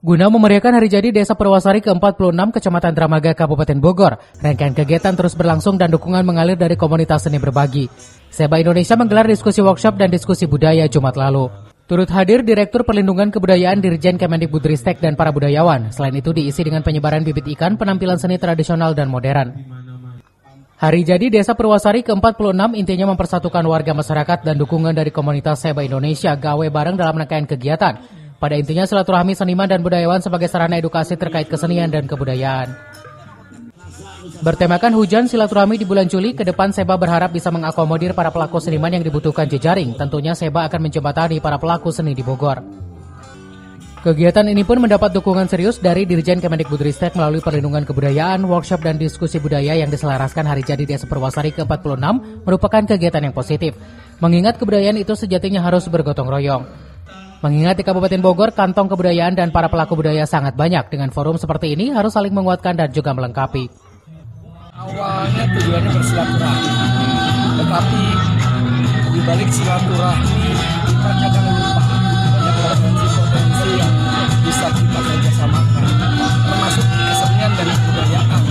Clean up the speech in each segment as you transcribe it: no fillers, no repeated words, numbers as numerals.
Guna memeriahkan hari jadi Desa Purwasari ke-46 Kecamatan Dramaga, Kabupaten Bogor, rangkaian kegiatan terus berlangsung dan dukungan mengalir dari komunitas seni berbagi. Seba Indonesia menggelar diskusi workshop dan diskusi budaya Jumat lalu. Turut hadir Direktur Perlindungan Kebudayaan Dirjen Kemendikbudristek dan para budayawan. Selain itu diisi dengan penyebaran bibit ikan, penampilan seni tradisional dan modern. Hari jadi Desa Purwasari ke-46 intinya mempersatukan warga masyarakat dan dukungan dari komunitas Seba Indonesia gawe bareng dalam rangkaian kegiatan. Pada intinya silaturahmi seniman dan budayawan sebagai sarana edukasi terkait kesenian dan kebudayaan. Bertemakan hujan silaturahmi di bulan Juli, ke depan Seba berharap bisa mengakomodir para pelaku seniman yang dibutuhkan jejaring. Tentunya Seba akan menjembatani para pelaku seni di Bogor. Kegiatan ini pun mendapat dukungan serius dari Dirjen Kemendikbudristek melalui perlindungan kebudayaan, workshop dan diskusi budaya yang diselaraskan hari jadi Desa Purwasari ke-46 merupakan kegiatan yang positif. Mengingat kebudayaan itu sejatinya harus bergotong royong. Mengingat di Kabupaten Bogor, kantong kebudayaan dan para pelaku budaya sangat banyak. Dengan forum seperti ini harus saling menguatkan dan juga melengkapi. Awalnya tujuannya bersilaturahmi, tetapi di balik silaturahmi kita kadang lupa banyak potensi-potensi yang bisa kita kerjasamakan, termasuk kesenian dan kebudayaan.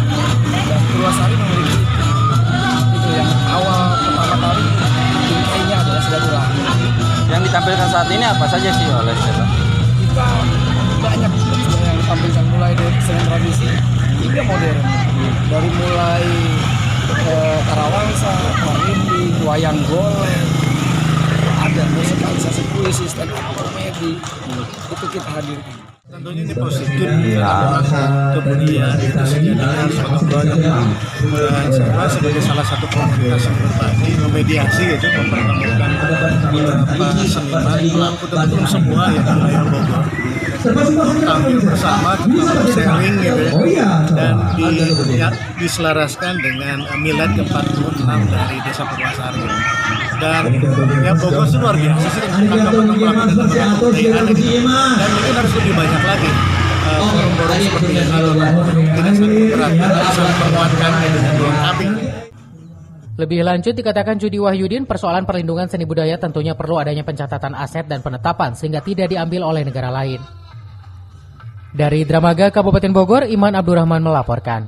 Dan Purwasari memiliki itu yang awal pertama kali intinya adalah silaturahmi. Yang ditampilkan saat ini apa saja sih oleh Seba? Kita banyak yang ditampilkan mulai dari kesenian tradisi hingga modern. Dari mulai karawangsa, parindi, wayang golek, ada musikalisasi puisi, stand up komedi, itu kita hadirkan. Tentunya ini positif, kemudian itu sejadinya harus mengembangkan dan Seba sebagai salah satu komunitas yang berbagi, memediasi gitu, mempertemukan seniman, pelaku tentu semua yang wilayah Bogor tampil bersama, sharing gitu ya, dan diselaraskan dengan milad ke-46 dari Desa Purwasari. Dan ya Bogor itu luar biasa sih tentang pelaku dan kebudayaan ini, dan mungkin harus lebih banyak lagi forum-forum seperti ini tidak saling memberatkan, tapi saling menguatkan dan melengkapi. Lebih lanjut dikatakan Judi Wahyudin, persoalan perlindungan seni budaya tentunya perlu adanya pencatatan aset dan penetapan sehingga tidak diambil oleh negara lain. Dari Dramaga, Kabupaten Bogor, Iman Abdurrahman melaporkan.